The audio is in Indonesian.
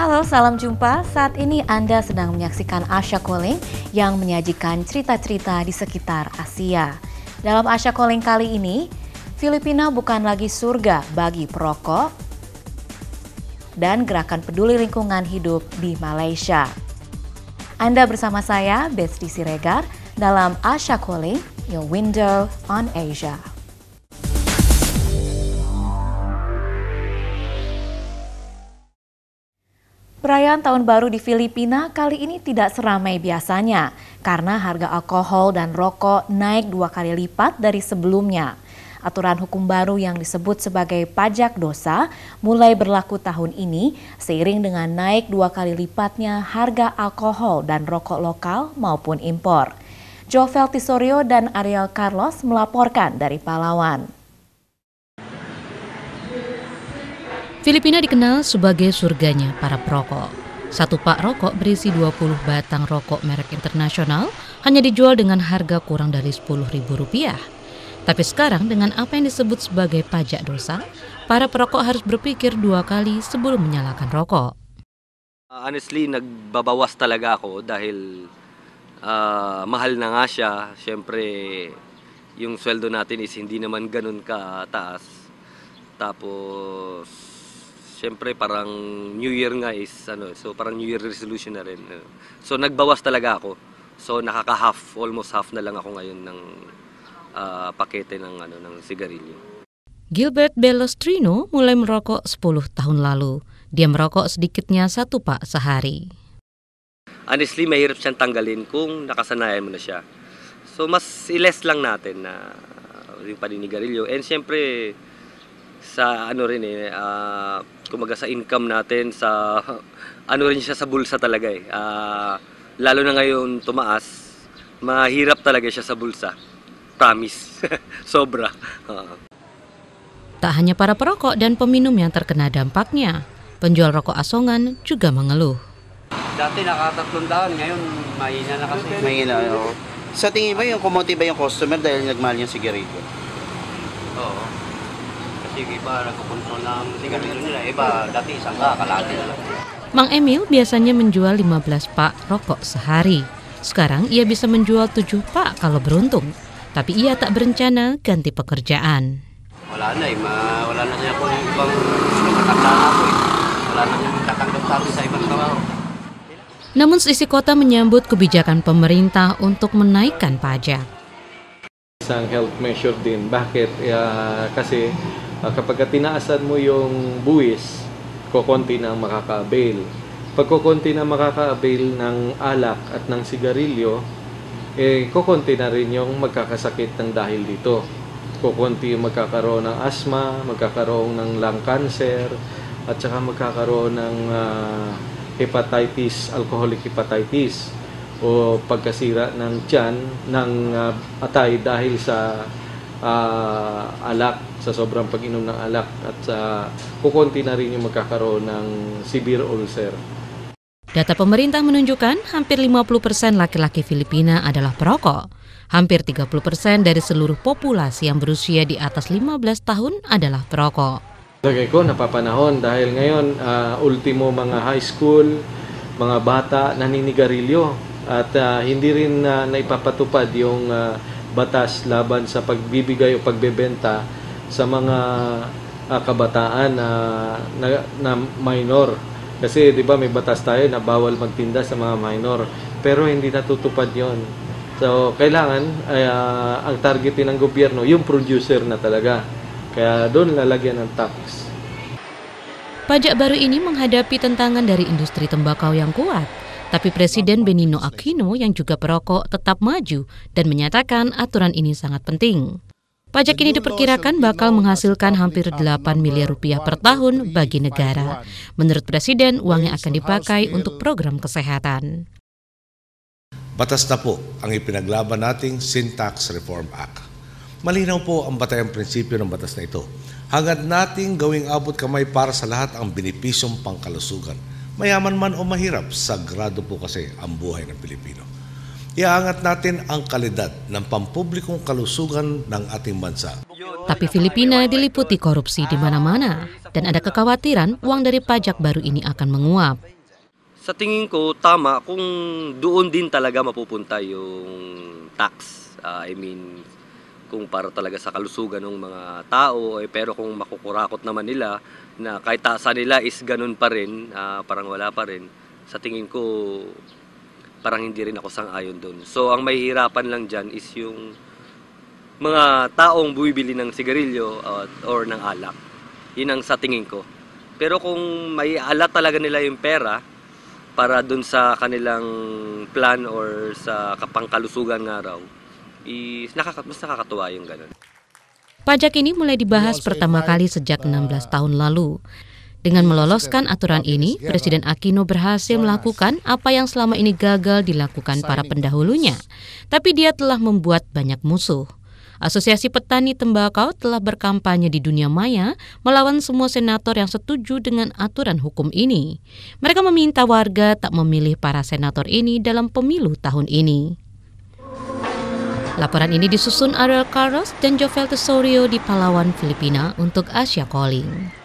Halo, salam jumpa. Saat ini Anda sedang menyaksikan Asia Calling yang menyajikan cerita-cerita di sekitar Asia. Dalam Asia Calling kali ini, Filipina bukan lagi surga bagi perokok dan gerakan peduli lingkungan hidup di Malaysia. Anda bersama saya, Besti Siregar, dalam Asia Calling, Your Window on Asia. Perayaan Tahun Baru di Filipina kali ini tidak seramai biasanya karena harga alkohol dan rokok naik 2 kali lipat dari sebelumnya. Aturan hukum baru yang disebut sebagai pajak dosa mulai berlaku tahun ini seiring dengan naik 2 kali lipatnya harga alkohol dan rokok lokal maupun impor. Jovel Tisorio dan Ariel Carlos melaporkan dari Palawan. Filipina dikenal sebagai surganya para perokok. Satu pak rokok berisi 20 batang rokok merek internasional hanya dijual dengan harga kurang dari Rp10.000. Tapi sekarang dengan apa yang disebut sebagai pajak dosa, para perokok harus berpikir 2 kali sebelum menyalakan rokok. Honestly, nagbabawas talaga ako dahil mahal na nga siya. Siyempre, yung sweldo natin is hindi naman ganun kataas. Tapos, siyempre parang New Year nga is so parang New Year resolution na rin. So nagbawas talaga ako. So nakaka-half, almost half na lang ako ngayon ng pakete ng sigarilyo. Gilbert Belostrino mulai merokok 10 tahun lalu. Dia merokok sedikitnya 1 pak sehari. Honestly, mahirap siyang tanggalin kung nakasanayan mo na siya. So mas i-less lang natin na yung paninigarilyo. And siyempre sa kumaga sa income natin, sa rin siya sa bulsa talaga eh. Lalo na ngayon tumaas, mahirap talaga siya sa bulsa. Promise. Sobra. Tak hanya para perokok dan peminum yang terkena dampaknya, penjual rokok asongan juga mengeluh. Dati naka-3 taon, ngayon mahina na kasi. Mahina, oo. Sa tingin ba yung kumonti ba yung customer dahil nagmahal yung sigarilyo? Oo. Sige ba, nagkukontrol ng sigarilyo nila. Iba, dati isang kalahati na lang. Mang Emil biasanya menjual 15 pak rokok sehari. Sekarang ia bisa menjual 7 pak kalau beruntung. Tapi ia tak berencana ganti pekerjaan. Wala na wala na siya kung ibang matanda na ako eh. Wala na kung tatanggap sa akin sa ibang trabaho. Namun seisi kota menyambut kebijakan pemerintah untuk menaikkan pajak. Isang health measure din. Bakit? Kasi kapag tinaasan mo yung buwis, kukunti na makaka-avail. Pag kukunti na makaka-avail ng alak at ng sigarilyo, kukunti na rin yung magkakasakit ng dahil dito. Kukunti yung magkakaroon ng asthma, magkakaroon ng lung cancer, at saka magkakaroon ng hepatitis, alcoholic hepatitis, o pagkasira ng tiyan, ng atay dahil sa alak, sa sobrang pag-inom ng alak, at kukunti na rin yung magkakaroon ng severe ulcer. Data pemerintah menunjukkan hampir 50% laki-laki Filipina adalah perokok. Hampir 30% dari seluruh populasi yang berusia di atas 15 tahun adalah perokok. Lagay ko napapanahon dahil ngayon ultimo mga high school, mga bata naninigarilyo at hindi rin naipapatupad yung batas laban sa pagbibigay o pagbebenta sa mga kabataan na minor. Kasi 'di ba may batas tayo na bawal magtinda sa mga minor, pero hindi natutupad 'yon. So kailangan ang targetin ng gobyerno yung producer na talaga. Kaya doon lalagyan ng tax. Pajak baru ini menghadapi tentangan dari industri tembakau yang kuat. Tapi Presiden Benigno Aquino yang juga perokok tetap maju dan menyatakan aturan ini sangat penting. Pajak ini diperkirakan bakal menghasilkan hampir 8 miliar rupiah per tahun bagi negara. Menurut Presiden, uangnya akan dipakai untuk program kesehatan. Batas na po ang ipinaglaban nating Sin Tax Reform Act. Malinaw po ang batayang prinsipyo ng batas na ito. Hangad nating gawing abot kamay para sa lahat ang benepisyong pangkalusugan. Mayaman man o mahirap, sagrado po kasi ang buhay ng Pilipino. Iaangat natin ang kalidad ng pampublikong kalusugan ng ating bansa. Tapi Filipina diliputi korupsi di mana-mana dan ada kekhawatiran uang dari pajak baru ini akan menguap. Sa tingin ko, tama kung doon din talaga mapupunta yung tax. I mean, kung para talaga sa kalusugan ng mga tao, pero kung makukurakot naman nila na kahit taasan nila is ganun pa rin, parang wala pa rin, sa tingin ko, parang hindi rin ako sang-ayon doon. So, ang mahihirapan lang dyan is yung mga taong bumibili ng sigarilyo or ng alak. Yun ang sa tingin ko. Pero kung may alat talaga nila yung pera, para dun sa kanilang plan or sa kapangkalusugan nga raw, mas nakakatuwa yung ganun. Pajak ini mulai dibahas pertama kali sejak 16 tahun lalu. Dengan meloloskan aturan ini, Presiden Aquino berhasil melakukan apa yang selama ini gagal dilakukan para pendahulunya. Tapi dia telah membuat banyak musuh. Asosiasi Petani Tembakau telah berkampanye di dunia maya melawan semua senator yang setuju dengan aturan hukum ini. Mereka meminta warga tak memilih para senator ini dalam pemilu tahun ini. Laporan ini disusun Ariel Carlos dan Jovel Tesorio di Palawan, Filipina untuk Asia Calling.